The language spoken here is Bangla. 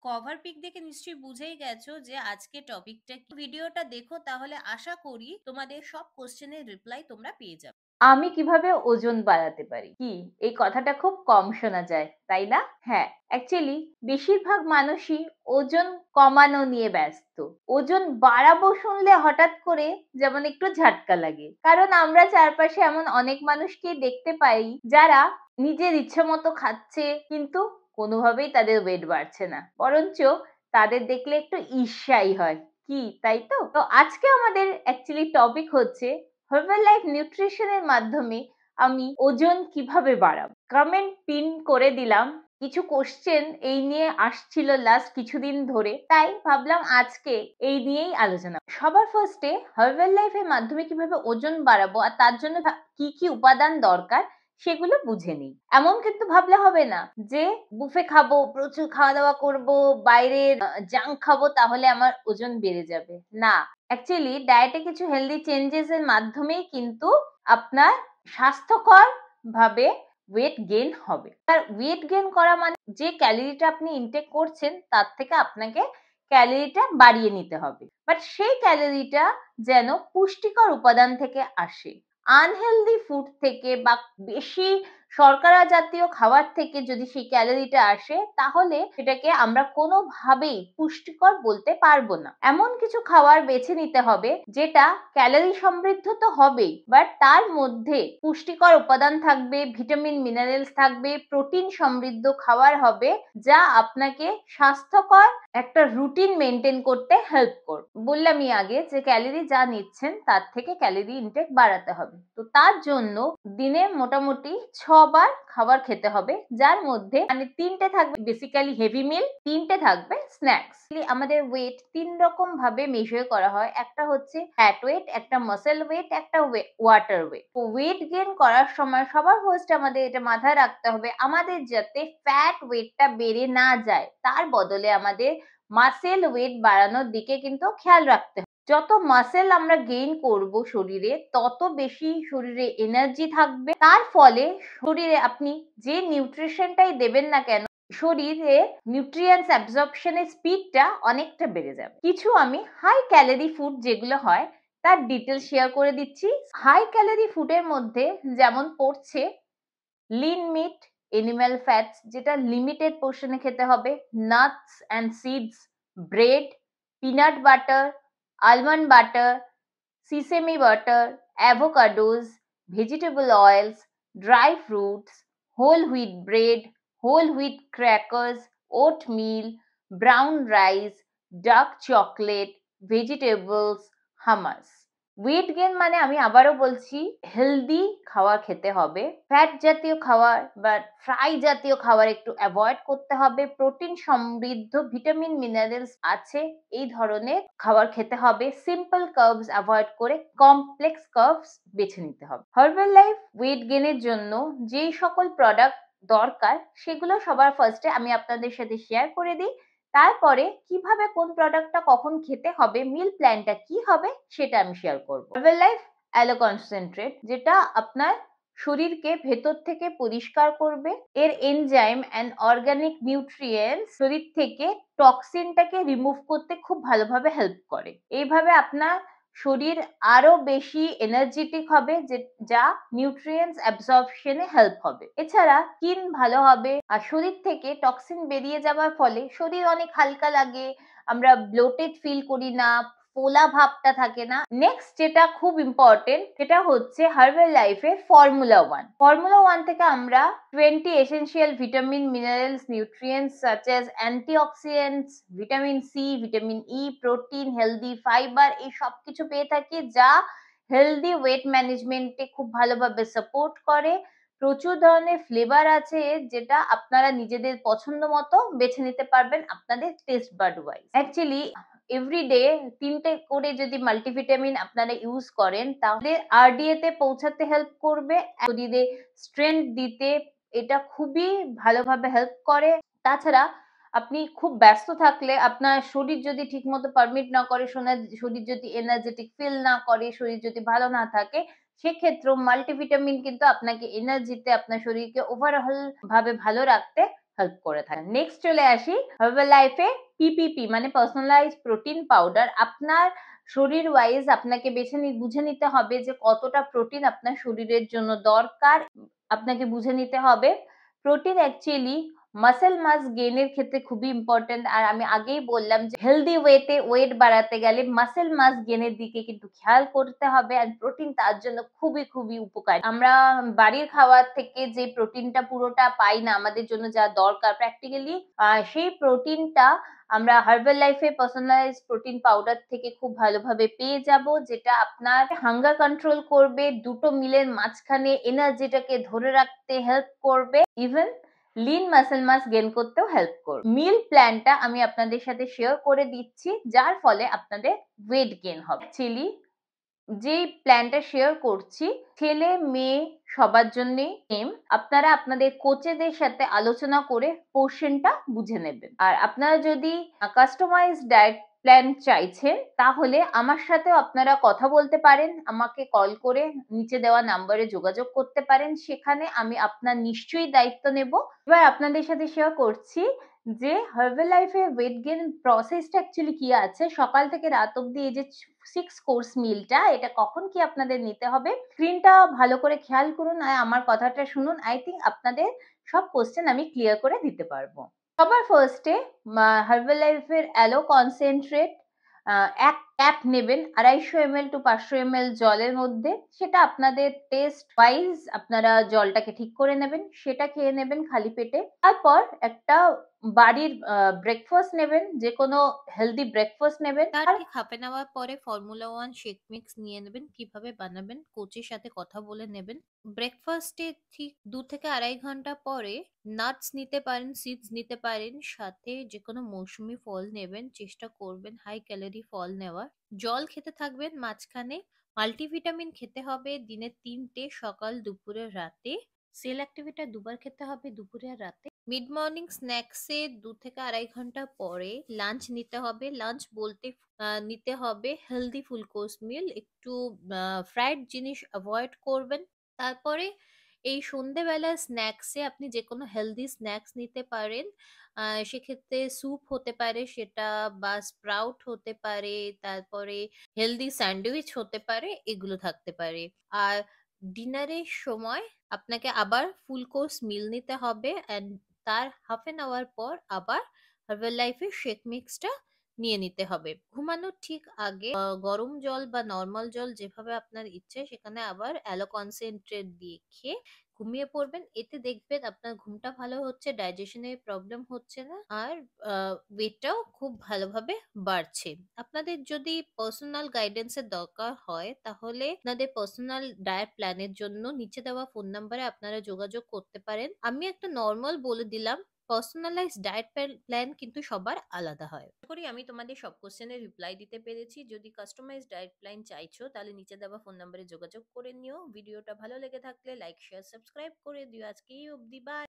কভার পিক দেখে নিশ্চয়ই বুঝেই গেছো যে আজকে টপিকটা কি। ভিডিওটা দেখো, তাহলে আশা করি তোমাদের সব কোশ্চেনের রিপ্লাই তোমরা পেয়ে যাবে। আমি কিভাবে ওজন বাড়াতে পারি? কি এই কথাটা খুব কম শোনা যায়, তাই না? হ্যাঁ, অ্যাকচুয়ালি বেশিরভাগ মানুষই ওজন কমানো নিয়ে ব্যস্ত। ওজন বাড়াবো শুনলে হঠাৎ করে যেমন একটু ঝাটকা লাগে, কারণ আমরা চারপাশে এমন অনেক মানুষকে দেখতে পাই যারা নিজের ইচ্ছে মতো খাচ্ছে, কিন্তু কোনোভাবেই তাদের ওয়েট বাড়ছে না, বরঞ্চ তাদের দেখলে একটু ঈর্ষাই হয়। কি তাই তো? তো আজকে আমাদের অ্যাকচুয়ালি টপিক হচ্ছে হার্বালাইফ নিউট্রিশনের মাধ্যমে আমি ওজন কিভাবে বাড়াবো। কমেন্ট পিন করে দিলাম। কিছু কোশ্চেন এই নিয়ে আসছিল লাস্ট কিছুদিন ধরে, তাই ভাবলাম আজকে এই নিয়েই আলোচনা। সবার ফার্স্টে হার্বালাইফের মাধ্যমে কিভাবে ওজন বাড়াবো আর তার জন্য কি কি উপাদান দরকার সেগুলো বুঝে নিই। এমন কিন্তু ভাবলে হবে না যে বুফে খাবো, প্রচুর খাওয়া দাওয়া করবো, বাইরের জাঙ্ক খাবো, তাহলে আমার ওজন বেড়ে যাবে। না, অ্যাকচুয়ালি ডায়েটে কিছু হেলদি চেঞ্জেস এর মাধ্যমেই কিন্তু আপনার স্বাস্থ্যকর ভাবে ওয়েট গেইন হবে। আর ওয়েট গেইন করা মানে যে ক্যালোরিটা আপনি ইনটেক করছেন তার থেকে আপনাকে ক্যালোরিটা বাড়িয়ে নিতে হবে, বাট সেই ক্যালোরিটা যেন পুষ্টিকর উপাদান থেকে আসে। আনহেলদি ফুড থেকে বা বেশি শর্করা জাতীয় খাবার থেকে যদি সেই ক্যালোরিটা আসে, তাহলে সেটাকে আমরা কোনোভাবেই পুষ্টিকর বলতে পারবো না। এমন কিছু খাবার বেছে নিতে হবে যেটা ক্যালোরি সমৃদ্ধ তো হবেই, বাট তার মধ্যে পুষ্টিকর উপাদান থাকবে, ভিটামিন মিনারেলস থাকবে, প্রোটিন সমৃদ্ধ খাবার হবে, যা আপনাকে স্বাস্থ্যকর একটা রুটিন মেনটেন করতে হেল্প করবে। বললামই আগে যে ক্যালোরি যা নিচ্ছেন তার থেকে ক্যালোরি ইনটেক বাড়াতে হবে। তো তার জন্য দিনে মোটামুটি 6 বার খাবার খেতে হবে, যার মধ্যে মানে 3টে থাকবে বেসিক্যালি হেভি মিল, 3টে থাকবে স্ন্যাক্স। আমাদের ওয়েট 3 রকম ভাবে মেজার করা হয়। একটা হচ্ছে ফ্যাট ওয়েট, একটা মাসেল ওয়েট, একটা ওয়াটার ওয়েট। তো ওয়েট গেইন করার সময় সবার ফার্স্ট আমাদের এটা মাথায় রাখতে হবে, আমাদের যাতে ফ্যাট ওয়েটটা বেড়ে না যায়, তার বদলে আমাদের মাসেল ওয়েট বাড়ানোর দিকে কিন্তু খেয়াল রাখতে হবে। যত মাসেল আমরা গেইন করব শরীরে, তত বেশি শরীরে এনার্জি থাকবে। তার ফলে শরীরে আপনি যে নিউট্রিশনটাই দেবেন না কেন, শরীরে নিউট্রিয়েন্টস অ্যাবজর্পশনের স্পিডটা অনেকটা বেড়ে যাবে। কিছু আমি হাই ক্যালোরি ফুড যেগুলো হয় তার ডিটেল শেয়ার করে দিচ্ছি। হাই ক্যালোরি ফুডের মধ্যে যেমন পড়ছে লিন মিট, এনিম্যাল ফ্যাটস যেটা লিমিটেড পোর্শনে খেতে হবে, nuts and seeds, bread, peanut butter, almond butter, sesame butter, avocados, vegetable oils, dry fruits, whole wheat bread, whole wheat crackers, oatmeal, brown rice, dark chocolate, vegetables, hummus. Weight gain মানে আমি আবারও বলছি, হেলদি খাবার খেতে হবে, ফ্যাট জাতীয় খাবার বা ফ্রাই জাতীয় খাবার একটু অ্যাভয়েড করতে হবে, প্রোটিন সমৃদ্ধ ভিটামিন মিনারেলস আছে এই ধরনের খাবার খেতে হবে, সিম্পল কার্বস অ্যাভয়েড করে কমপ্লেক্স কার্বস বেছে নিতে হবে। হার্বালাইফ ওয়েট গেইনের জন্য যেই সকল প্রোডাক্ট দরকার সেগুলো সবার ফার্স্টে আমি আপনাদের সাথে শেয়ার করে দিই, তারপরে কিভাবে কোন প্রোডাক্টটা কখন খেতে হবে, মিল প্ল্যানটা কি হবে সেটা আমি শেয়ার করবো। হার্বালাইফ অ্যালো কনসেন্ট্রেট, যেটা আপনার শরীরকে ভেতর থেকে পরিষ্কার করবে, এর এনজাইম অ্যান্ড অর্গানিক নিউট্রিয়েন্টস শরীর থেকে টক্সিনটাকে রিমুভ করতে খুব ভালোভাবে হেল্প করে। এইভাবে আপনার শরীর আরো বেশি এনার্জেটিক হবে, যা নিউট্রিয়েন্টস অ্যাবজর্পশনে হেল্প হবে। এছাড়া স্কিন ভালো হবে, আর শরীর থেকে টক্সিন বেরিয়ে যাওয়ার ফলে শরীর অনেক হালকা লাগে, আমরা ব্লোটেড ফিল করি না, ফোলা ভাবটা থাকে না। নেক্সট যেটা খুব ইম্পর্টেন্ট সেটা হচ্ছে হার্বালাইফে ফর্মুলা 1। ফর্মুলা 1 থেকে আমরা 20 essential vitamin minerals nutrients such as antioxidants, vitamin C, vitamin E, protein, healthy fibre, এই সব কিছু পেয়ে থাকি, যা হেলদি ওয়েট ম্যানেজমেন্টে খুব ভালোভাবে সাপোর্ট করে। প্রচুর ধরনের ফ্লেভার আছে যেটা আপনারা নিজেদের পছন্দ মতো বেছে নিতে পারবেন আপনাদের taste bud wise. Actually everyday 3টে করে যদি মাল্টিভিটামিন আপনারা ইউজ করেন, তাহলে আরডিএ তে পৌঁছাতে হেল্প করবে, শরীরে স্ট্রেংথ দিতে এটা খুবই ভালোভাবে হেল্প করে। তাছাড়া আপনি খুব ব্যস্ত থাকলে, আপনার শরীর যদি ঠিকমতো পারমিট না করে, শরীর যদি এনার্জেটিক ফিল না করে, শরীর যদি ভালো না থাকে, সেক্ষেত্রেও মাল্টিভিটামিন কিন্তু আপনাকে এনার্জিতে, আপনার শরীরকে ওভারঅল ভাবে ভালো রাখতে হেল্প করে থাকে। নেক্সট চলে আসি হার্বাল লাইফে পিপিপি মানে পার্সোনালাইজ প্রোটিন পাউডার। আপনার শরীর ওয়াইজ আপনাকে বুঝে নিতে হবে যে কতটা প্রোটিন আপনার শরীরের জন্য দরকার, আপনাকে বুঝে নিতে হবে। প্রোটিন অ্যাকচুয়ালি মাসেল মাস গেইনের ক্ষেত্রে খুবই ইম্পর্টেন্ট। আর আমি আগেই বললাম যে হেলদি ওয়েতে ওয়েট বাড়াতে গেলে মাসেল মাস গেইনের দিকে কিন্তু খেয়াল করতে হবে। আর প্রোটিন তার জন্য খুবই খুবই উপকারী। আমরা বাড়ির খাবার থেকে যে প্রোটিনটা পুরোটা পাই না, আমাদের জন্য যা দরকার প্র্যাকটিক্যালি সেই প্রোটিনটা আমরা হার্বাল লাইফে পার্সোনালাইজ প্রোটিন পাউডার থেকে খুব ভালোভাবে পেয়ে যাব, যেটা আপনার হাঙ্গার কন্ট্রোল করবে, দুটো মিলের মাঝখানে এনার্জিটাকে ধরে রাখতে হেল্প করবে, even lean muscle mass gain করতেও হেল্প করবে। মিল প্ল্যানটা আমি আপনাদের সাথে শেয়ার করে দিচ্ছি, যার ফলে আপনাদের ওয়েট গেইন হবে। অ্যাকচুয়ালি যেই প্ল্যানটা শেয়ার করছি ছেলে মেয়ে সবার জন্যই সেম। আপনারা আপনাদের কোচেদের সাথে আলোচনা করে পোর্শনটা বুঝে নেবেন। আর আপনারা যদি কাস্টমাইজ ডায়েট প্ল্যান চাইছেন তাহলে আমার সাথেও আপনারা কথা বলতে পারেন, আমাকে কল করে নিচে দেওয়া নাম্বারে যোগাযোগ করতে পারেন। সেখানে আমি আপনার নিশ্চয়ই দায়িত্ব নেব। এবার আপনাদের সাথে শেয়ার করছি যে হার্বাল লাইফে ওয়েট গেইন প্রসেসটা অ্যাকচুয়ালি কি আছে। সকাল থেকে রাত অব্দি এই যে 6 কোর্স মিলটা, এটা কখন কি আপনাদের নিতে হবে, স্ক্রিনটা ভালো করে খেয়াল করুন আর আমার কথাটা শুনুন। আই থিঙ্ক আপনাদের সব কোশ্চেন আমি ক্লিয়ার করে দিতে পারবো। সবার ফার্স্টে হার্বাল লাইফের অ্যালো কনসেন্ট্রেট এক ক্যাপ নেবেন 250 ml টু 500 ml জলের মধ্যে। সেটা আপনাদের টেস্ট ওয়াইজ আপনারা জলটাকে ঠিক করে নেবেন, সেটা খেয়ে নেবেন খালি পেটে। তারপর একটা বাড়ির ব্রেকফাস্ট নেবেন, যে কোনো হেলদি ব্রেকফাস্ট নেবেন। তার আর ঠিক হাফ এন আওয়ার পরে ফর্মুলা 1 শেক মিক্স নিয়ে নেবেন। কিভাবে বানাবেন কোচের সাথে কথা বলে নেবেন। ব্রেকফাস্টে ঠিক 2 থেকে 2.5 ঘন্টা পরে নাটস নিতে পারেন, সিডস নিতে পারেন, সাথে যে কোনো মৌসুমী ফল নেবেন। চেষ্টা করবেন হাই ক্যালোরি ফল নেওয়ার। জল খেতে থাকবেন মাঝখানে। মাল্টিভিটামিন খেতে হবে দিনে 3টে, সকাল দুপুরে রাতে। সেল অ্যাক্টিভিটা দুবার খেতে হবে, দুপুরে আর রাতে। মিড মর্নিং স্ন্যাক্সে 2 থেকে 2.5 ঘন্টা পরে লাঞ্চ নিতে হবে। লাঞ্চ বলতে নিতে হবে হেলদি ফুল কোর্স মিল। একটু ফ্রাইড জিনিস অ্যাভয়েড করবেন। তারপরে এই সন্ধেবেলা স্ন্যাক্সে আপনি যে কোনো হেলদি স্ন্যাক্স নিতে পারেন। সেক্ষেত্রে স্যুপ হতে পারে সেটা, বা স্প্রাউট হতে পারে, তারপরে হেলদি স্যান্ডউইচ হতে পারে, এগুলো থাকতে পারে। আর ডিনারের সময় আপনাকে আবার ফুল কোর্স মিল নিতে হবে, অ্যান্ড তার হাফ এন আওয়ার পর আবার হার্বাল লাইফের শেক মিক্সটা নিয়ে নিতে হবে। ঘুমানোর ঠিক আগে গরম জল বা নর্মাল জল যেভাবে আপনার ইচ্ছে সেখানে আবার অ্যালো কনসেন্ট্রেট দিয়ে খেয়ে ঘুমিয়ে পড়বেন। এতে দেখবেন আপনার ঘুমটা ভালো হচ্ছে, ডাইজেশনের প্রবলেম হচ্ছে না, আর ওয়েটটাও খুব ভালোভাবে বাড়ছে। আপনাদের যদি পার্সোনাল গাইডেন্সের দরকার হয় তাহলে আপনাদের পার্সোনাল ডায়েট প্ল্যানের জন্য নিচে দেওয়া ফোন নাম্বারে আপনারা যোগাযোগ করতে পারেন। আমি একটা নর্মাল বলে দিলাম, পার্সোনালাইজ ডায়েট প্ল্যান কিন্তু সবার আলাদা হয়। আশা করি আমি তোমাদের সব কোশ্চেনের রিপ্লাই দিতে পেরেছি। যদি কাস্টমাইজ ডায়েট প্ল্যান চাইছো তাহলে নিচে দেওয়া ফোন নাম্বারে যোগাযোগ করে নিও। ভিডিওটা ভালো লেগে থাকলে লাইক শেয়ার সাবস্ক্রাইব করে দিও। আজকে এই অবধি, বাই।